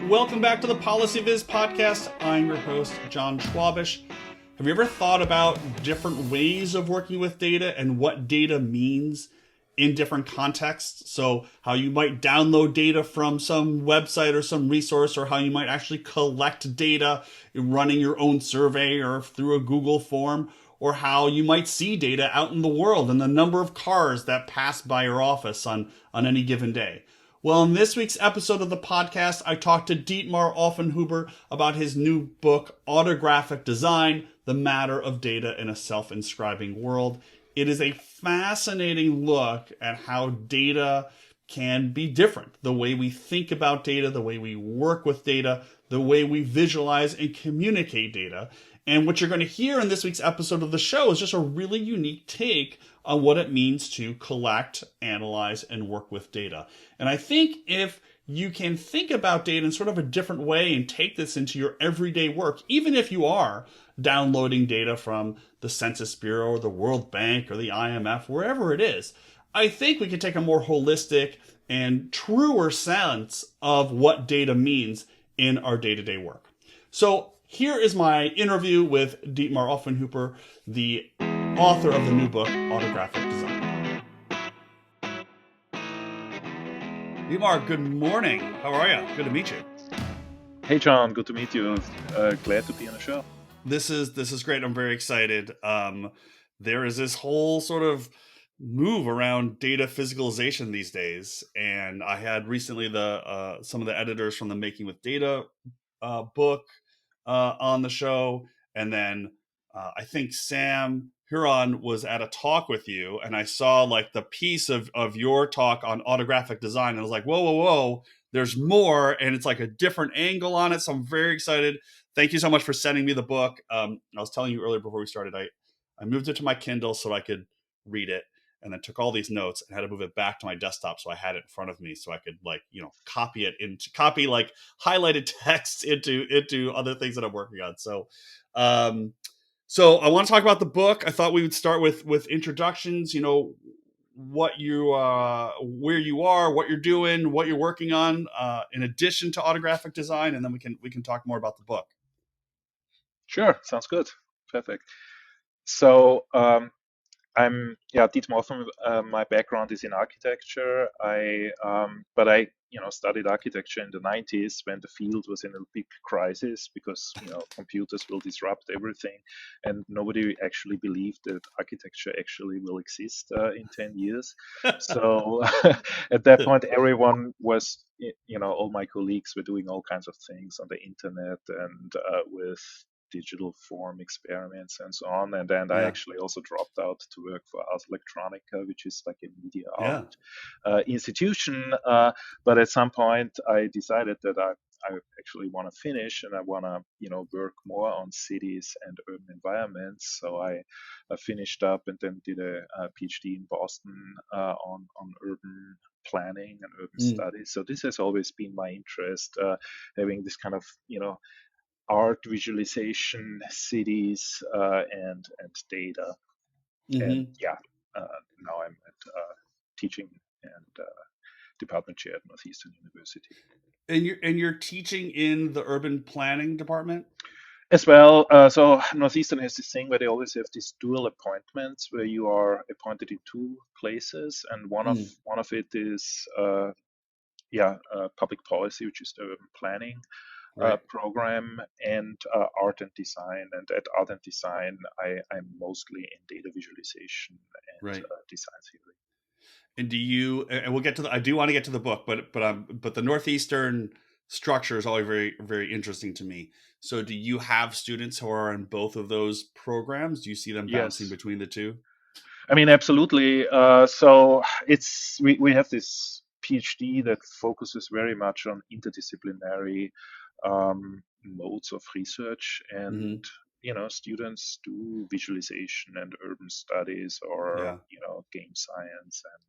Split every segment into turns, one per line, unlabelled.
Welcome back to the PolicyViz podcast. I'm your host, Jon Schwabish. Have you ever thought about different ways of working with data and what data means in different contexts? So how you might download data from some website or some resource, or how you might actually collect data running your own survey or through a Google form, or how you might see data out in the world and the number of cars that pass by your office on any given day. Well, in this week's episode of the podcast, I talked to Dietmar Offenhuber about his new book, Autographic Design, The Matter of Data in a Self-Inscribing World. It is a fascinating look at how data can be different. The way we think about data, the way we work with data, the way we visualize and communicate data. And what you're going to hear in this week's episode of the show is just a really unique take on what it means to collect, analyze, and work with data. And I think if you can think about data in sort of a different way and take this into your everyday work, even if you are downloading data from the Census Bureau or the World Bank or the IMF, wherever it is, I think we can take a more holistic and truer sense of what data means in our day-to-day work. So here is my interview with Dietmar Offenhuber, the author of the new book, Autographic Design. Dietmar, good morning. How are you? Good to meet you.
Hey, John. Good to meet you. Glad to be on the show.
This is great. I'm very excited. There is this whole sort of move around data physicalization these days, and I had recently some of the editors from the Making with Data book on the show, and then I think Sam Huron was at a talk with you, and I saw like the piece of your talk on autographic design, and I was like, whoa, there's more, and it's like a different angle on it, so I'm very excited. Thank you so much for sending me the book. I was telling you earlier before we started, I moved it to my Kindle so I could read it, and then took all these notes and had to move it back to my desktop so I had it in front of me so I could copy highlighted text into other things that I'm working on. So I want to talk about the book. I thought we would start with introductions, what you where you are, what you're doing, what you're working on in addition to autographic design, and then we can talk more about the book.
Sure, sounds good. Perfect. So I'm Dietmar Offenhuber. My background is in architecture. But I studied architecture in the 90s when the field was in a big crisis because computers will disrupt everything, and nobody actually believed that architecture actually will exist in 10 years. So at that point, everyone was, all my colleagues were doing all kinds of things on the internet and with digital form experiments and so on. And then I actually also dropped out to work for Ars Electronica, which is like a media art institution. But at some point, I decided that I actually want to finish and I want to, work more on cities and urban environments. So I finished up and then did a PhD in Boston on urban planning and urban studies. So this has always been my interest, having this kind of, art visualization, cities, and data. And now I'm at teaching and department chair at Northeastern University.
And you're teaching in the urban planning department
as well. So Northeastern has this thing where they always have these dual appointments where you are appointed in two places, and one of it is public policy, which is the urban planning program, and art and design. And at art and design, I'm mostly in data visualization and design theory.
And do you? And we'll get to I do want to get to the book, but the Northeastern structure is always very, very interesting to me. So, do you have students who are in both of those programs? Do you see them bouncing between the two?
I mean, absolutely. So we have this PhD that focuses very much on interdisciplinary modes of research, and students do visualization and urban studies, or game science and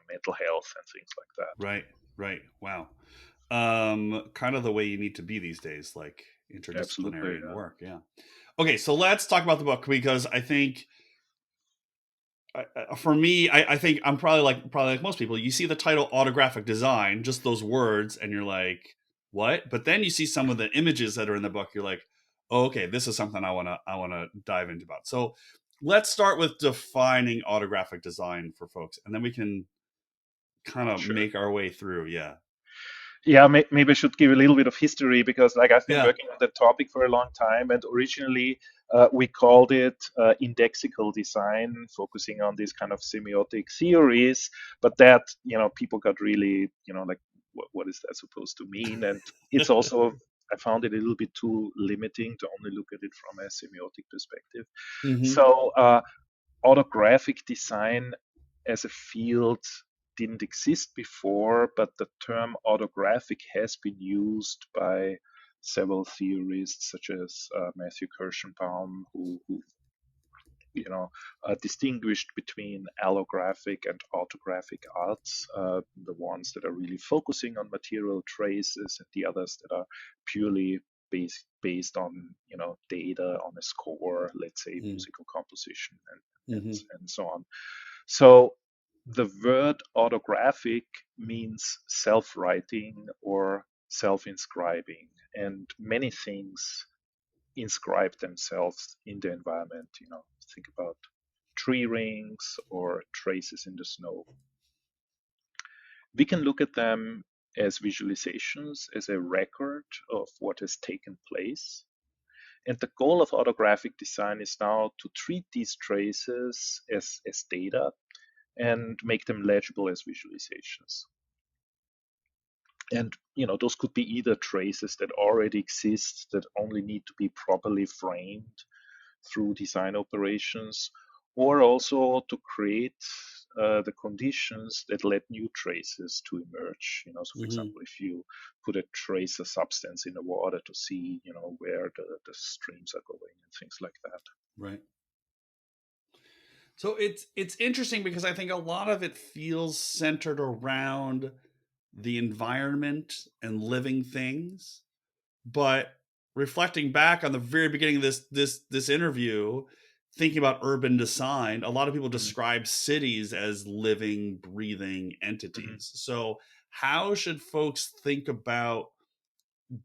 mental health and things like that.
Right. Wow. Kind of the way you need to be these days, like interdisciplinary work. Yeah. Okay, so let's talk about the book, because I think for me, I think I'm probably like most people. You see the title "Autographic Design," just those words, and you're like, what? But then you see some of the images that are in the book, you're like, oh, okay, this is something I wanna dive into about. So let's start with defining autographic design for folks, and then we can kind of
Sure.
make our way through. Yeah.
Yeah, maybe I should give a little bit of history because, like, I've been
Yeah.
working on that topic for a long time, and originally we called it indexical design, focusing on these kind of semiotic theories. But that, people got really, like, what is that supposed to mean? And it's also, I found it a little bit too limiting to only look at it from a semiotic perspective.
Mm-hmm.
So, autographic design as a field didn't exist before, but the term autographic has been used by several theorists, such as Matthew Kirschenbaum, who distinguished between allographic and autographic arts, the ones that are really focusing on material traces, and the others that are purely based on data on a score, let's say musical composition
Mm-hmm.
and so on. So the word autographic means self-writing or self-inscribing, and many things inscribe themselves in the environment. Think about tree rings or traces in the snow. We can look at them as visualizations, as a record of what has taken place. And the goal of autographic design is now to treat these traces as data and make them legible as visualizations. And those could be either traces that already exist that only need to be properly framed through design operations, or also to create the conditions that let new traces to emerge. So for
Mm-hmm.
example, if you put a tracer substance in the water to see, where the streams are going and things like that.
Right. So it's interesting because I think a lot of it feels centered around the environment and living things. But reflecting back on the very beginning of this interview, thinking about urban design, a lot of people
Mm-hmm.
describe cities as living, breathing
Mm-hmm.
entities. So how should folks think about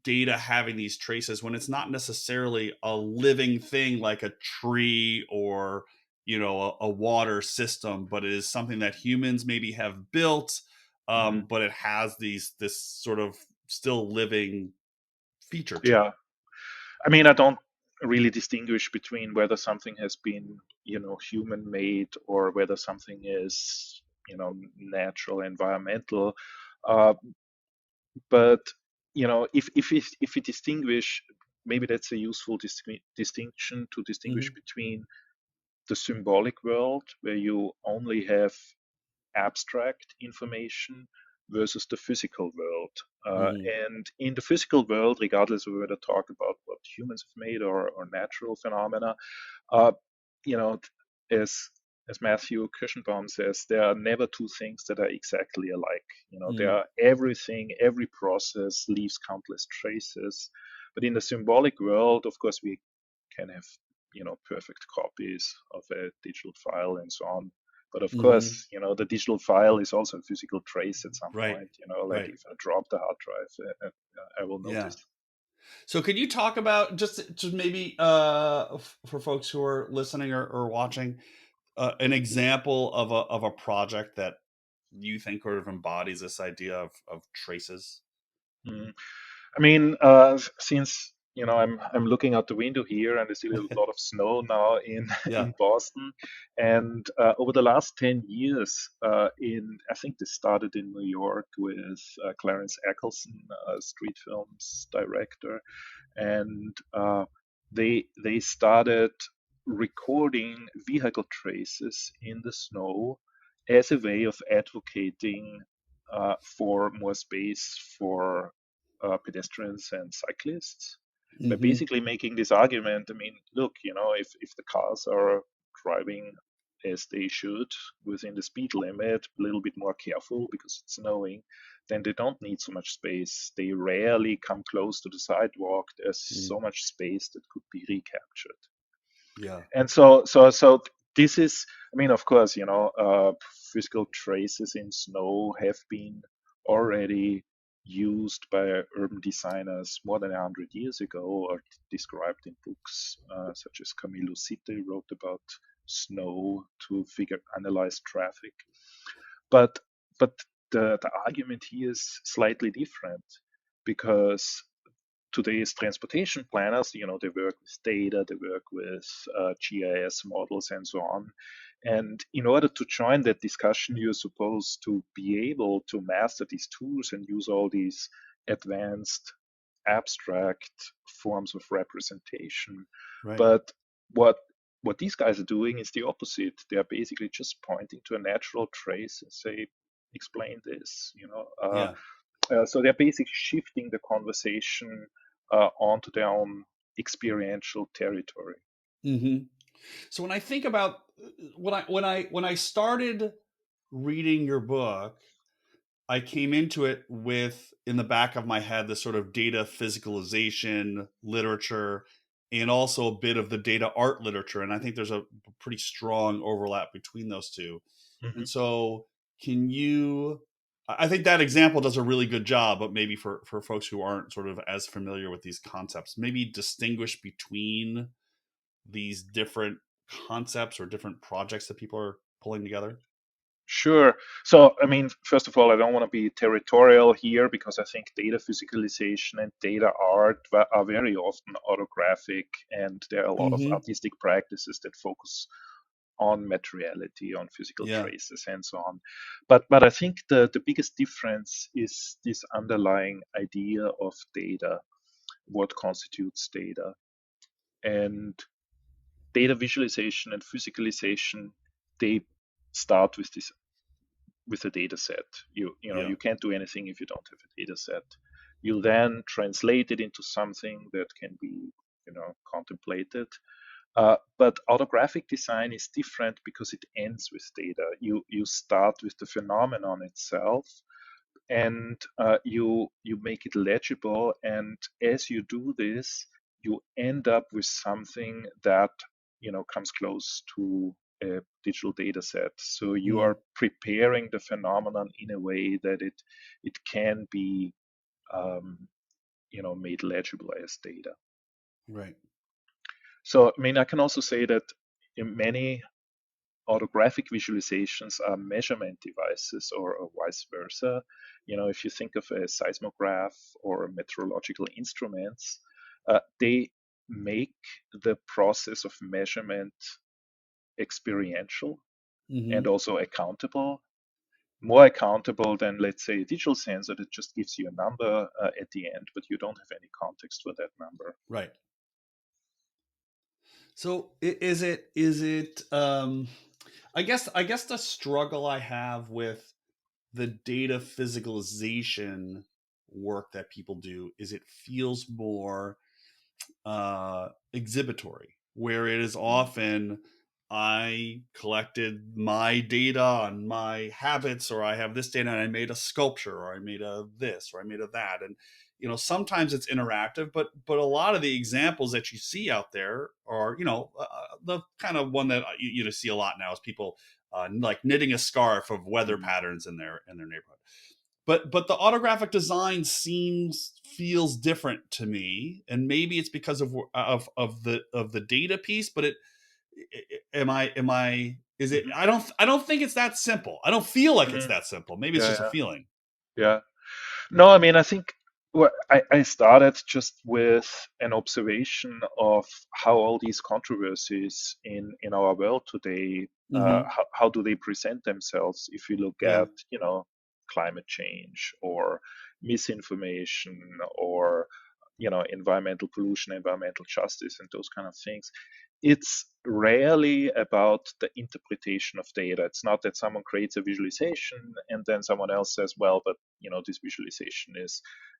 data having these traces when it's not necessarily a living thing like a tree or a water system, but it is something that humans maybe have built,
Mm-hmm.
but it has this sort of still living feature to it.
Yeah. I mean, I don't really distinguish between whether something has been, human made or whether something is, natural, environmental. Uh, but if we distinguish, maybe that's a useful distinction to distinguish
Hmm.
between the symbolic world, where you only have abstract information, versus the physical world.
Hmm.
And in the physical world, regardless of whether talk about what humans have made or natural phenomena, uh, you know, as as Matthew Kirschenbaum says, there are never two things that are exactly alike. There
Hmm.
are everything, every process leaves countless traces. But in the symbolic world, of course, we can have perfect copies of a digital file and so on. But of
Hmm.
course, the digital file is also a physical trace at some
Right.
point. Like
Right.
if I drop the hard drive, I will
Yeah.
notice.
So could you talk about just maybe for folks who are listening or watching, an example of a project that you think sort of embodies this idea of traces?
Mm. I mean, since I'm looking out the window here, and there's still a lot of snow now in
Yeah.
in Boston, and over the last 10 years, in I think this started in New York with Clarence Eccleston, street films director, and they started recording vehicle traces in the snow as a way of advocating for more space for pedestrians and cyclists, by
Hmm.
basically making this argument. I mean, look, if the cars are driving as they should within the speed limit, a little bit more careful because it's snowing, then they don't need so much space. They rarely come close to the sidewalk. There's so much space that could be recaptured.
Yeah.
And so this is, I mean, of course, physical traces in snow have been already used by urban designers more than 100 years ago, or described in books such as Camillo Sitte wrote about snow to analyze traffic. But the argument here is slightly different, because today's transportation planners, they work with data, they work with GIS models and so on. And in order to join that discussion, you're supposed to be able to master these tools and use all these advanced abstract forms of representation.
Right.
But what these guys are doing is the opposite. They are basically just pointing to a natural trace and say, explain this.
Yeah.
So they're basically shifting the conversation onto their own experiential territory.
Mm-hmm. So when I think about when I started reading your book, I came into it with in the back of my head the sort of data physicalization literature and also a bit of the data art literature. And I think there's a pretty strong overlap between those two.
Mm-hmm.
And so can you I think that example does a really good job, but maybe for folks who aren't sort of as familiar with these concepts, maybe distinguish between these different concepts or different projects that people are pulling together.
Sure. So, I mean, first of all, I don't want to be territorial here, because I think data physicalization and data art are very often autographic, and there are a lot of
Mm-hmm.
artistic practices that focus on materiality, on physical
Yeah.
traces, and so on. But I think the biggest difference is this underlying idea of data, what constitutes data. And data visualization and physicalization, they start with a data set.
Yeah.
You can't do anything if you don't have a data set. You then translate it into something that can be contemplated. But autographic design is different because it ends with data. You start with the phenomenon itself, and you make it legible. And as you do this, you end up with something that comes close to a digital data set. So you
Mm,
are preparing the phenomenon in a way that it can be um, made legible as data.
right.
So I mean, I can also say that in many autographic visualizations are measurement devices, or vice versa. If you think of a seismograph or meteorological instruments, they make the process of measurement experiential
Mm-hmm.
and also accountable, more accountable than, let's say, a digital sensor that just gives you a number at the end, but you don't have any context for that number.
Right. So is it I guess the struggle I have with the data physicalization work that people do is it feels more exhibitory, where it is often I collected my data on my habits, or I have this data and I made a sculpture, or I made a this, or I made a that. And sometimes it's interactive, but a lot of the examples that you see out there are the kind of one that you see a lot now is people like knitting a scarf of weather
Mm.
patterns in their neighborhood. But the autographic design feels different to me, and maybe it's because of the data piece. But am I is it?
Mhm.
I don't think it's that simple. I don't feel like it's
Mhm.
that simple. Maybe it's
Yeah,
just a
yeah,
feeling.
yeah. No, I mean, I think I started just with an observation of how all these controversies in our world today,
Mm-hmm.
how do they present themselves if you look
Yeah.
at, climate change or misinformation or, environmental pollution, environmental justice, and those kind of things. It's rarely about the interpretation of data. It's not that someone creates a visualization and then someone else says, well, but this visualization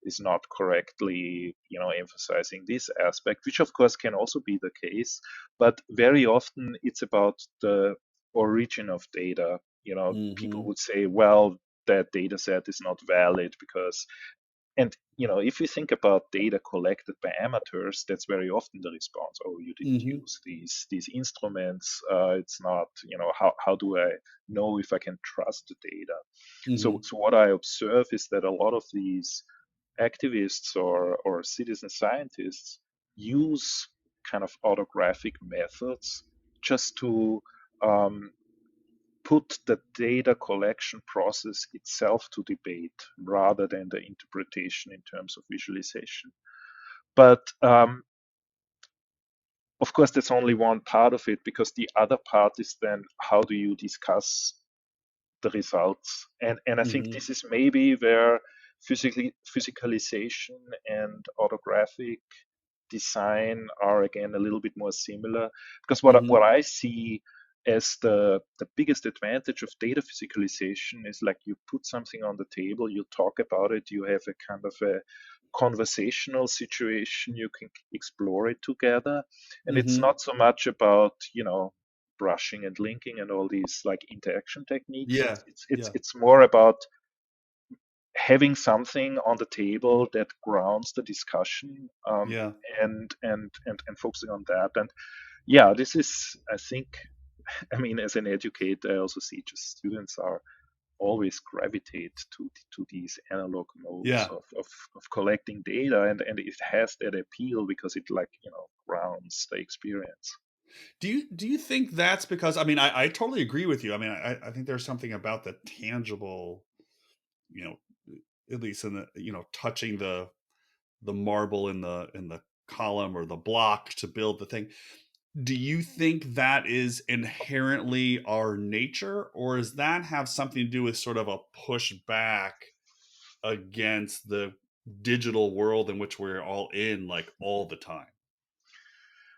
is not correctly emphasizing this aspect, which of course can also be the case. But very often it's about the origin of data. People
Mm-hmm.
would say, well, that data set is not valid because, and if you think about data collected by amateurs, that's very often the response. Oh, you didn't
Mm-hmm.
use these instruments. It's not. How do I know if I can trust the data?
Mm-hmm.
So what I observe is that a lot of these activists or citizen scientists use kind of autographic methods just to um, put the data collection process itself to debate rather than the interpretation in terms of visualization. But of course, that's only one part of it, because the other part is then how do you discuss the results? And I think
Hmm.
this is maybe where physicalization and autographic design are again a little bit more similar, because what
Hmm.
I see as the biggest advantage of data physicalization is like you put something on the table, you talk about it, you have a kind of a conversational situation, you can explore it together, and it's
Hmm.
not so much about brushing and linking and all these like interaction techniques.
Yeah.
It's
Yeah.
it's more about having something on the table that grounds the discussion,
Yeah.
and focusing on that. And yeah, this is, I think, I mean, as an educator, I also see just students are always gravitate to these analog modes
Yeah.
of collecting data, and it has that appeal because it like grounds the experience.
Do you think that's because, I mean, I totally agree with you. I mean, I think there's something about the tangible, you know, at least in the, touching the marble in the column or the block to build the thing. Do you think that is inherently our nature, or does that have something to do with sort of a pushback against the digital world in which we're all in, like, all the time?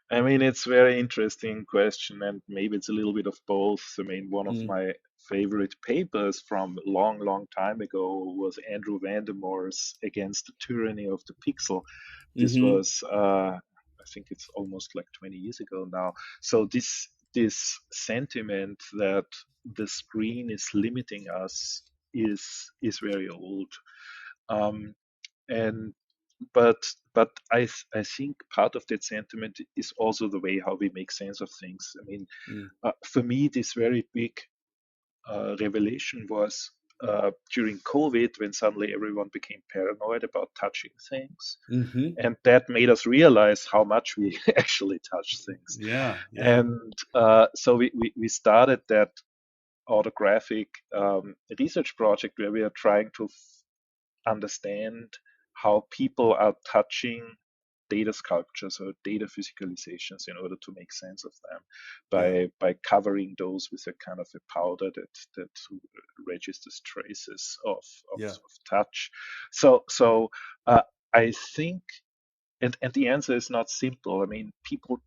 I mean, it's very interesting question, and maybe it's a little bit of both. I mean, one of
Mm,
my favorite papers from a long, long time ago was Andrew Vandermore's Against the Tyranny of the Pixel. This
mm-hmm.
was, I think it's almost like 20 years ago now. So this sentiment that the screen is limiting us is very old. Um, and but I think part of that sentiment is also the way how we make sense of things. I mean,
Mm,
for me, this very big revelation was during COVID, when suddenly everyone became paranoid about touching things,
mm-hmm.
and that made us realize how much we actually touch things.
Yeah, yeah,
And so we started that autographic research project where we are trying to understand how people are touching data sculptures or data physicalizations in order to make sense of them
yeah,
by covering those with a kind of a powder that registers traces
yeah,
of touch. So I think, and the answer is not simple. I mean, people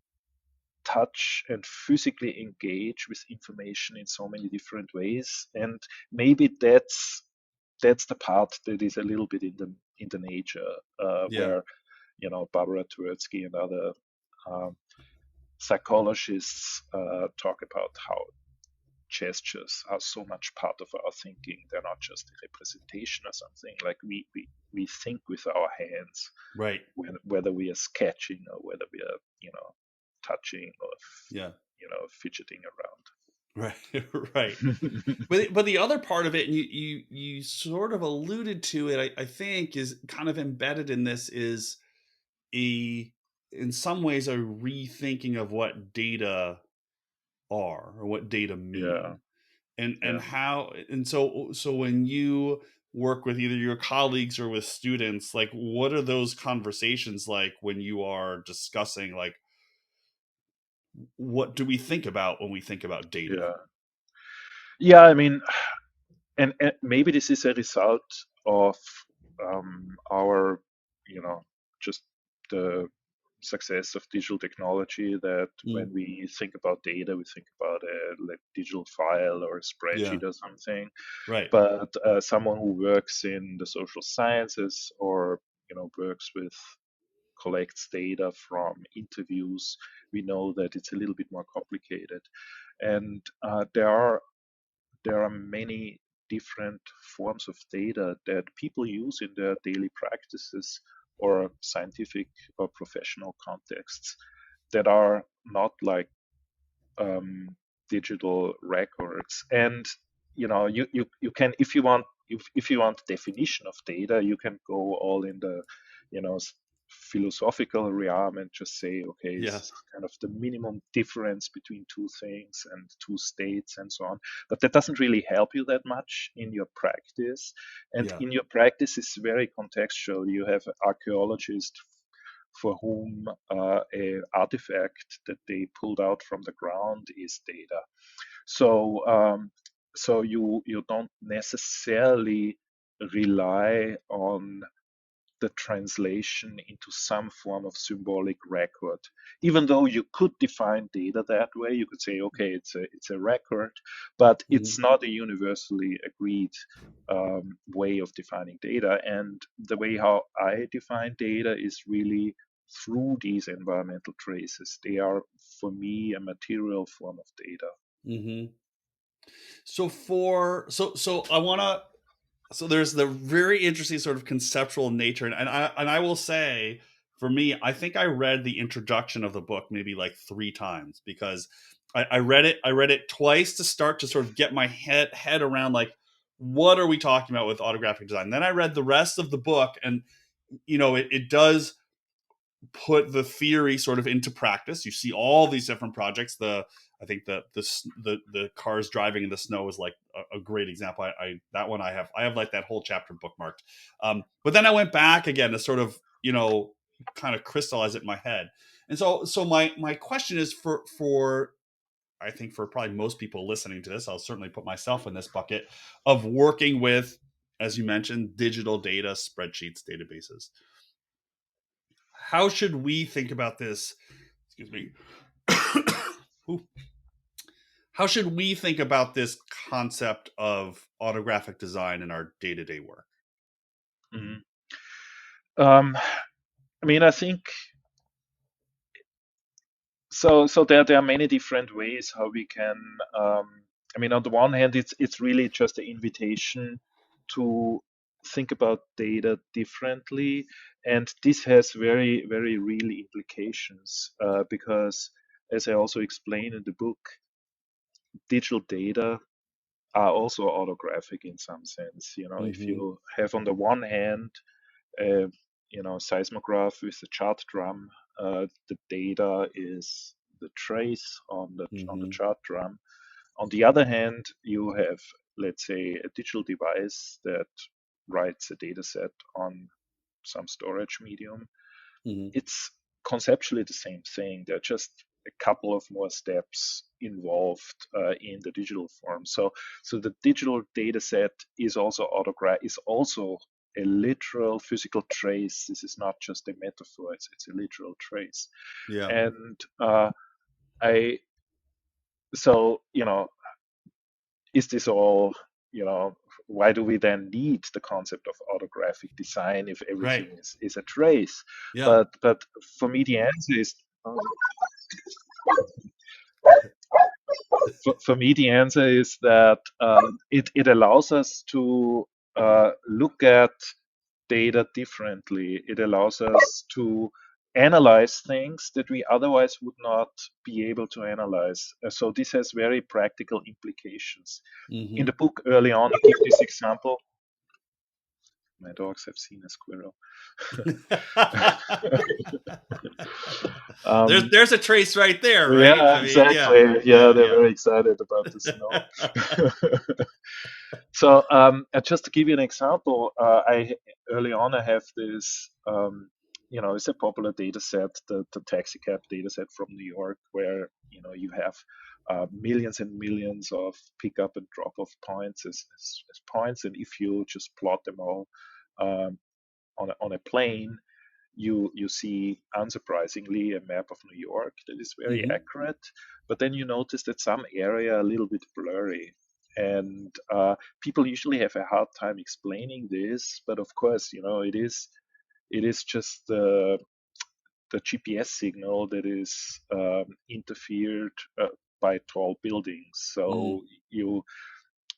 touch and physically engage with information in so many different ways, and maybe that's the part that is a little bit in the nature,
yeah,
where Barbara Tversky and other um, psychologists talk about how gestures are so much part of our thinking. They're not just a representation or something. Like we think with our hands,
right,
whether we are sketching or whether we are, touching or,
yeah,
fidgeting
right, right.
around.
But the other part of it, and you sort of alluded to it, I think, is kind of embedded in this, is a in some ways a rethinking of what data are, or what data
Yeah,
mean, and
yeah.
how, and so when you work with either your colleagues or with students, like, what are those conversations like when you are discussing, like, what do we think about when we think about data?
Yeah. Yeah, I mean, and maybe this is a result of our, just the success of digital technology, that
Mm,
when we think about data, we think about a like digital file or a
yeah,
spreadsheet or something.
right,
But someone who works in the social sciences, or works with collects data from interviews, we know that it's a little bit more complicated. And there are many different forms of data that people use in their daily practices or scientific or professional contexts that are not like digital records. And you can, if you want, if you want definition of data, you can go all in the, philosophical realm and just say, okay, this
Yeah.
is kind of the minimum difference between two things and two states and so on. But that doesn't really help you that much in your practice. And
Yeah.
in your practice, it's very contextual. You have archaeologists for whom a artifact that they pulled out from the ground is data. So you don't necessarily rely on the translation into some form of symbolic record. Even though you could define data that way, you could say, okay, it's a record, but it's not a universally agreed way of defining data. And the way how I define data is really through these environmental traces. They are, for me, a material form of data.
Mm-hmm. So I want to. So there's the very interesting sort of conceptual nature, and I will say, for me, I think I read the introduction of the book maybe like 3 times, because I read it. I read it twice to start to sort of get my head around, like, what are we talking about with autographic design. Then I read the rest of the book, and it does put the theory sort of into practice. You see all these different projects. I think the cars driving in the snow is like a great example. I that one I have like that whole chapter bookmarked. But then I went back again to sort of kind of crystallize it in my head. And so my question is, for I think for probably most people listening to this, I'll certainly put myself in this bucket of working with, as you mentioned, digital data, spreadsheets, databases. How should we think about this? Excuse me. How should we think about this concept of autographic design in our day-to-day work?
Mhm. I mean, I think so. There are many different ways how we can. I mean, on the one hand, it's really just an invitation to think about data differently, and this has very very real implications because, as I also explain in the book, digital data are also autographic in some sense. If
Mm-hmm.
you have on the one hand a seismograph with a chart drum, the data is the trace on the
Mm-hmm.
chart drum. On the other hand, you have, let's say, a digital device that writes a data set on some storage medium.
Mm-hmm.
It's conceptually the same thing. There are just a couple of more steps involved in the digital form. So the digital data set is also is also a literal physical trace. This is not just a metaphor. It's a literal trace.
Yeah.
And I so is this all why do we then need the concept of autographic design if
Right.
everything is a trace?
Yeah.
But for me the answer is that it allows us to look at data differently. It allows us to analyze things that we otherwise would not be able to analyze. So this has very practical implications. In
Mm-hmm.
the book early on, I give this example. My dogs have seen a squirrel. um,
there's a trace right there, right?
yeah,
I mean, yeah,
exactly. Yeah,
yeah,
they're
yeah.
very excited about the snow. So, just to give you an example, I early on I have this, it's a popular data set, the taxi cab data set from New York, where you have millions and millions of pick up and drop off points as points, and if you just plot them all um, on a plane, you see unsurprisingly a map of New York that is very
Mm-hmm.
accurate, but then you notice that some area are a little bit blurry. And people usually have a hard time explaining this, but of course, it is just the GPS signal that is interfered by tall buildings.
Mm-hmm.
So you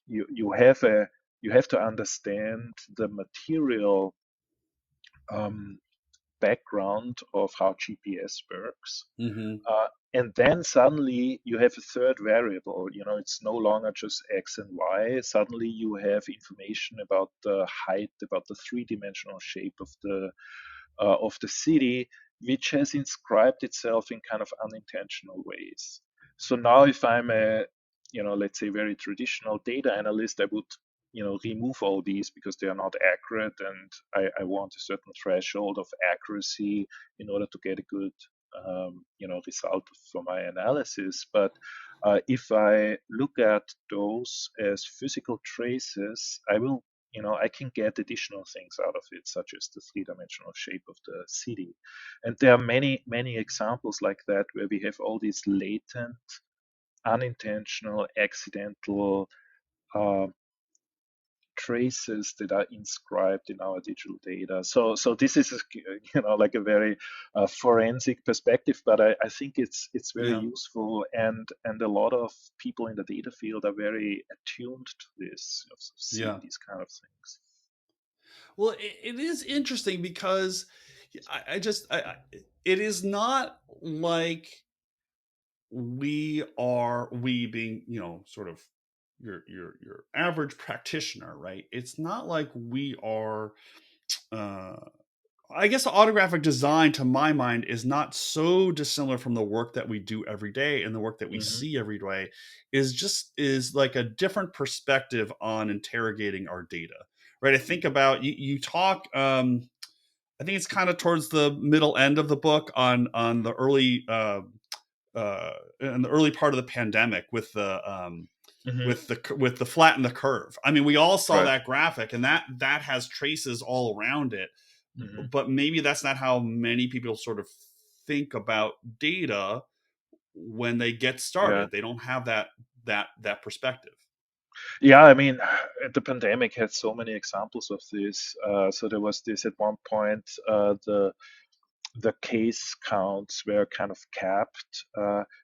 you have a you have to understand the material um, background of how GPS works.
Mm-hmm.
And then suddenly you have a third variable. It's no longer just X and Y. Suddenly you have information about the height, about the three-dimensional shape of the city, which has inscribed itself in kind of unintentional ways. So now if I'm let's say very traditional data analyst, I would, remove all these because they are not accurate, and I want a certain threshold of accuracy in order to get a good, result for my analysis. But if I look at those as physical traces, I can get additional things out of it, such as the three-dimensional shape of the city. And there are many, many examples like that where we have all these latent, unintentional, accidental uh, traces that are inscribed in our digital data. So this is, like a very forensic perspective, but I think it's very
Yeah.
useful, and a lot of people in the data field are very attuned to this, of seeing
Yeah.
these kind of things.
Well, it is interesting because it is not like we being, sort of your average practitioner, right? It's not like we are, uh, I guess autographic design, to my mind, is not so dissimilar from the work that we do every day, and the work that we
Hmm.
see every day is like a different perspective on interrogating our data, right? I think about you talk. I think it's kind of towards the middle end of the book on the early in the early part of the pandemic with
Hmm.
the flatten the curve. I mean, we all saw
Right.
that graphic, and that has traces all around it,
Hmm.
but maybe that's not how many people sort of think about data when they get
Yeah.
started. They don't have that perspective.
Yeah, I mean, the pandemic had so many examples of this. So there was this at one point, the case counts were kind of capped,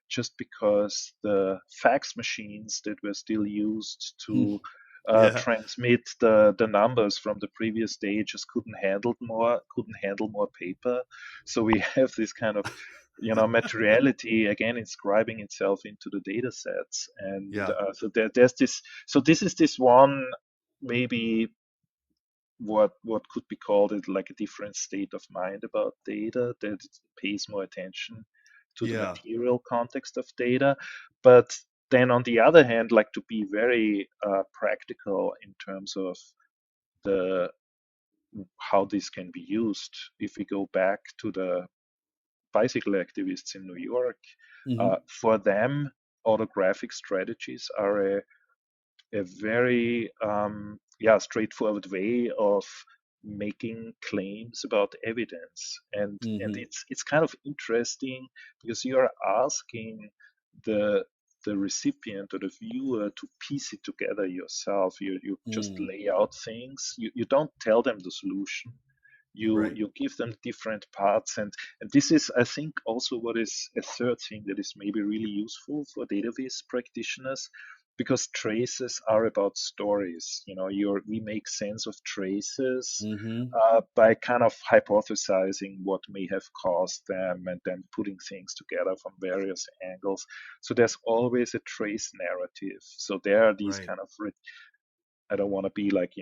just because the fax machines that were still used
Hmm.
to
Yeah.
transmit the numbers from the previous day just couldn't handle more paper. So we have this kind of, materiality again inscribing itself into the data sets. And
Yeah.
there's this. So this is this one, maybe what could be called it, like a different state of mind about data, that it pays more attention to the
Yeah.
material context of data. But then on the other hand, like, to be very practical in terms of the how this can be used. If we go back to the bicycle activists in New York,
Hmm.
for them, autographic strategies are a very straightforward way of making claims about evidence. And
Hmm.
it's kind of interesting because you are asking the the recipient or the viewer to piece it together yourself. You just
Mm.
lay out things. You don't tell them the solution. you
Right.
you give them different parts. And this is, I think, also what is a third thing that is maybe really useful for database practitioners, because traces are about stories. We make sense of traces
Hmm.
by kind of hypothesizing what may have caused them, and then putting things together from various angles. So there's always a trace narrative. So there are these
Right.
kind of I don't want to be like,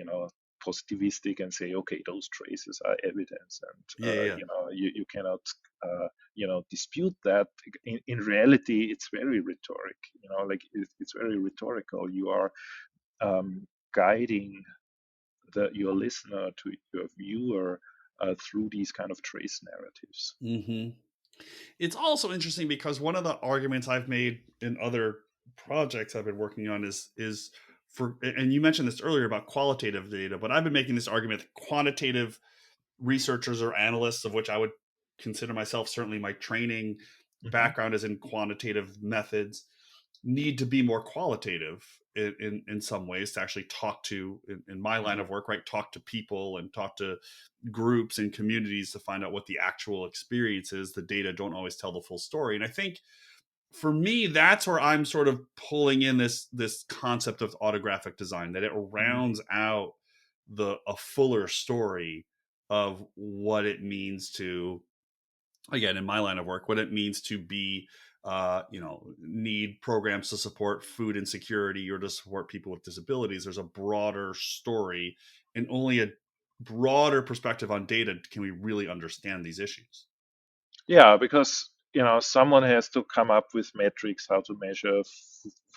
positivistic and say, okay, those traces are evidence, and
Yeah. Yeah.
you cannot, dispute that. In reality, it's very rhetoric. Like, it's very rhetorical. You are guiding your listener to your viewer through these kind of trace narratives.
Hmm. It's also interesting because one of the arguments I've made in other projects I've been working on is for, and you mentioned this earlier about qualitative data, but I've been making this argument that quantitative researchers or analysts, of which I would consider myself, certainly my training
Hmm.
background is in quantitative methods, need to be more qualitative in some ways to actually talk to, in my line
Hmm.
of work, right, talk to people and talk to groups and communities to find out what the actual experience is. The data don't always tell the full story, and I think for me that's where I'm sort of pulling in this concept of autographic design, that it
Hmm.
rounds out the a fuller story of what it means to, again, in my line of work, what it means to be, need programs to support food insecurity or to support people with disabilities. There's a broader story, and only a broader perspective on data can we really understand these issues.
Yeah, because someone has to come up with metrics how to measure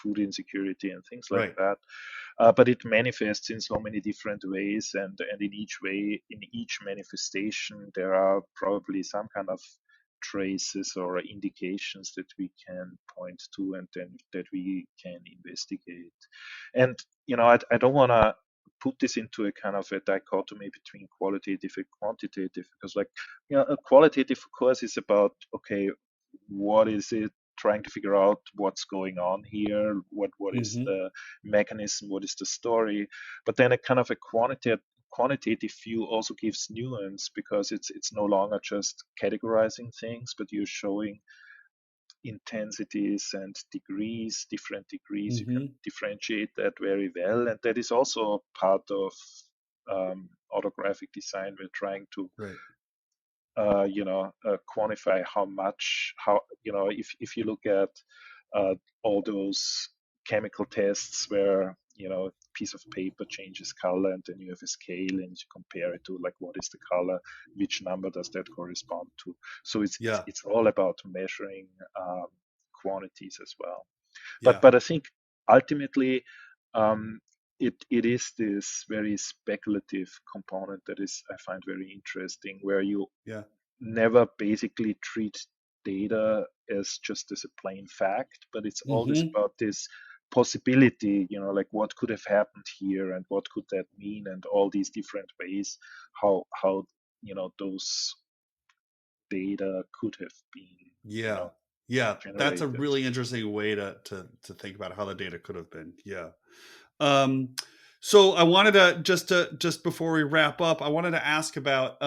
food insecurity and things like
Right.
that. But it manifests in so many different ways, and in each way, in each manifestation, there are probably some kind of traces or indications that we can point to and then that we can investigate. And I don't want to put this into a kind of a dichotomy between qualitative and quantitative, because like a qualitative, of course, is about, okay, what is it, trying to figure out what's going on here, what is
Mm-hmm.
the mechanism, what is the story. But then a kind of a quantitative view also gives nuance, because it's no longer just categorizing things, but you're showing intensities and degrees, different degrees. You can
Mm-hmm.
differentiate that very well, and that is also part of autographic design. We're trying to
Right.
quantify how much, how, if you look at all those chemical tests where, a piece of paper changes color, and then you have a scale and you compare it to, like, what is the color, which number does that correspond to. So
Yeah.
it's all about measuring quantities as well. but
Yeah.
but I think ultimately, it is this very speculative component that is, I find, very interesting, where you
Yeah.
never basically treat data as just as a plain fact, but it's always
Mm-hmm.
about this possibility, like what could have happened here and what could that mean, and all these different ways how those data could have been,
Yeah. Yeah. That's a
generated.
really interesting way to think about how the data could have been. Yeah. Um, so I wanted to just before we wrap up, I wanted to ask about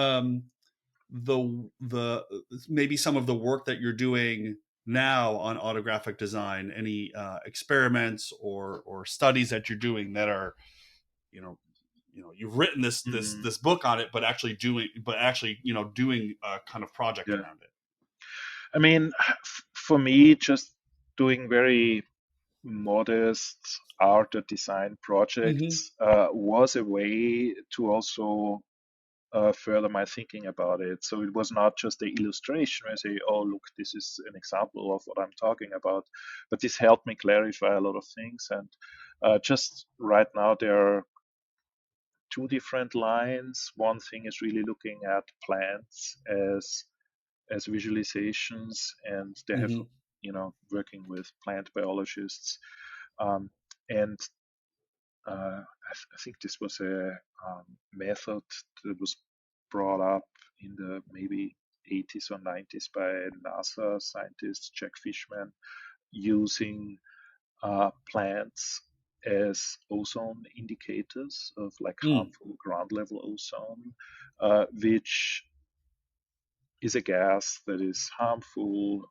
the maybe some of the work that you're doing now on autographic design. Any experiments or studies that you're doing that are, you know you've written
Mm,
this book on it, but actually doing a kind of project
yeah.
around it.
I mean, for me, just doing very modest art or design
Mm-hmm.
projects was a way to also further my thinking about it. So it was not just the illustration where I say, oh, look, this is an example of what I'm talking about, but this helped me clarify a lot of things. And just right now, there are two different lines. One thing is really looking at plants as visualizations, and they have,
Mm-hmm.
working with plant biologists. Um, and I think this was a method that was brought up in the maybe 80s or 90s by NASA scientist Jack Fishman, using plants as ozone indicators of like
Mm.
harmful ground level ozone, which is a gas that is harmful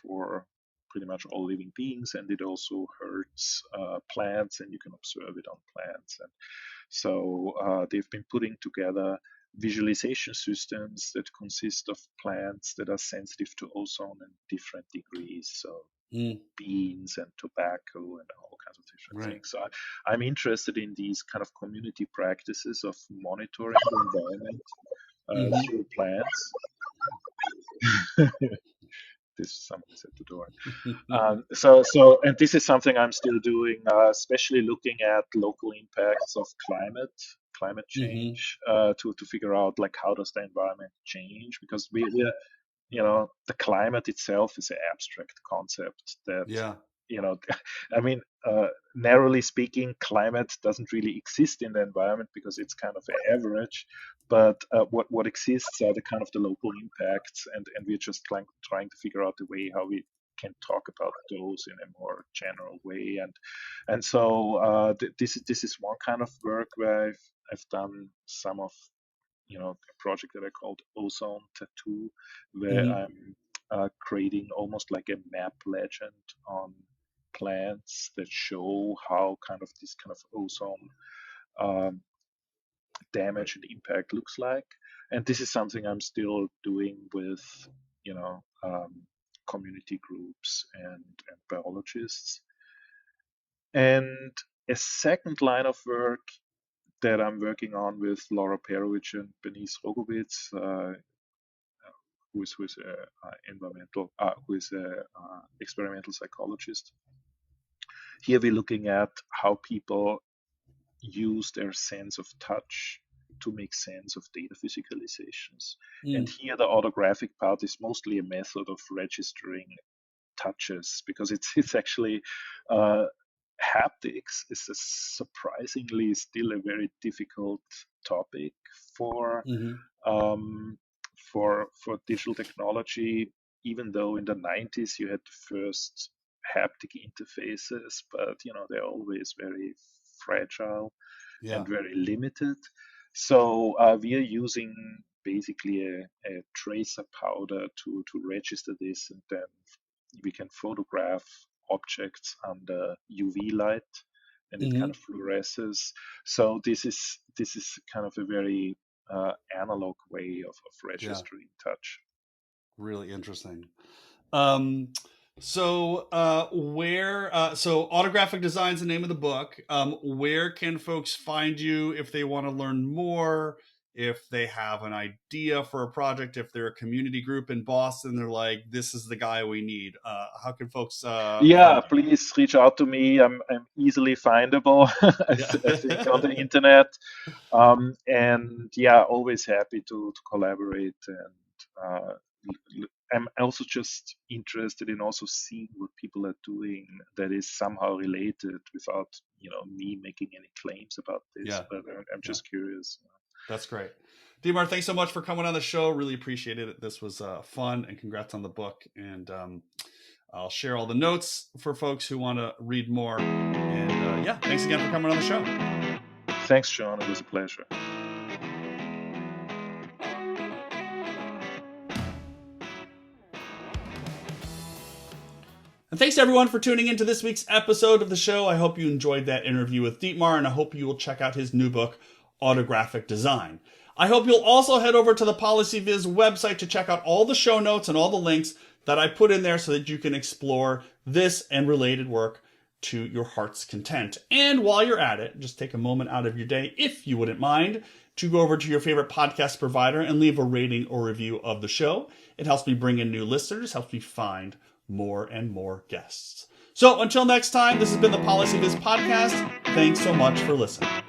for pretty much all living beings, and it also hurts plants, and you can observe it on plants. And so they've been putting together visualization systems that consist of plants that are sensitive to ozone in different degrees. So
Mm.
beans and tobacco and all kinds of different
Right.
things. So I'm interested in these kind of community practices of monitoring the environment
Mm-hmm.
through plants. This is somebody's at the door. And this is something I'm still doing, especially looking at local impacts of climate
Mm-hmm.
change, to figure out, like, how does the environment change, because the climate itself is an abstract concept that,
Yeah.
you know I mean, narrowly speaking, climate doesn't really exist in the environment because it's kind of an average. But what exists are the kind of the local impacts, and we're just trying to figure out the way how we can talk about those in a more general way. And so this is one kind of work where I've done some of, a project that I called Ozone Tattoo, where
Mm-hmm.
I'm creating almost like a map legend on plants that show how kind of this kind of ozone um,
Right.
damage and impact looks like. And this is something I'm still doing with, community groups and biologists. And a second line of work that I'm working on with Laura Perovich and Bernice Rogowitz, who is a experimental psychologist. Here we're looking at how people use their sense of touch to make sense of data physicalizations. And here the autographic part is mostly a method of registering touches, because it's actually haptics is a surprisingly still a very difficult topic for for digital technology, even though in the 90s you had the first haptic interfaces, but they're always very fragile and very limited. So we are using basically a tracer powder to register this, and then we can photograph objects under UV light, and it kind of fluoresces. So this is kind of a very analog way of registering touch.
Really interesting. So Autographic Design is the name of the book. Where can folks find you if they want to learn more, if they have an idea for a project, if they're a community group in Boston, they're like, this is the guy we need. How can folks
please reach out to me. I'm easily findable, I think, on the internet. And always happy to collaborate. And I'm also just interested in also seeing what people are doing that is somehow related without, me making any claims about this. But I'm just curious.
That's great. Dietmar, thanks so much for coming on the show. Really appreciated it. This was fun, and congrats on the book. And I'll share all the notes for folks who want to read more. And thanks again for coming on the show.
Thanks, Jon. It was a pleasure.
And thanks to everyone for tuning into this week's episode of the show. I hope you enjoyed that interview with Dietmar, and I hope you will check out his new book, Autographic Design. I hope you'll also head over to the PolicyViz website to check out all the show notes and all the links that I put in there so that you can explore this and related work to your heart's content. And while you're at it, just take a moment out of your day, if you wouldn't mind, to go over to your favorite podcast provider and leave a rating or review of the show. It helps me bring in new listeners, helps me find more and more guests. So until next time, this has been the PolicyViz podcast. Thanks so much for listening.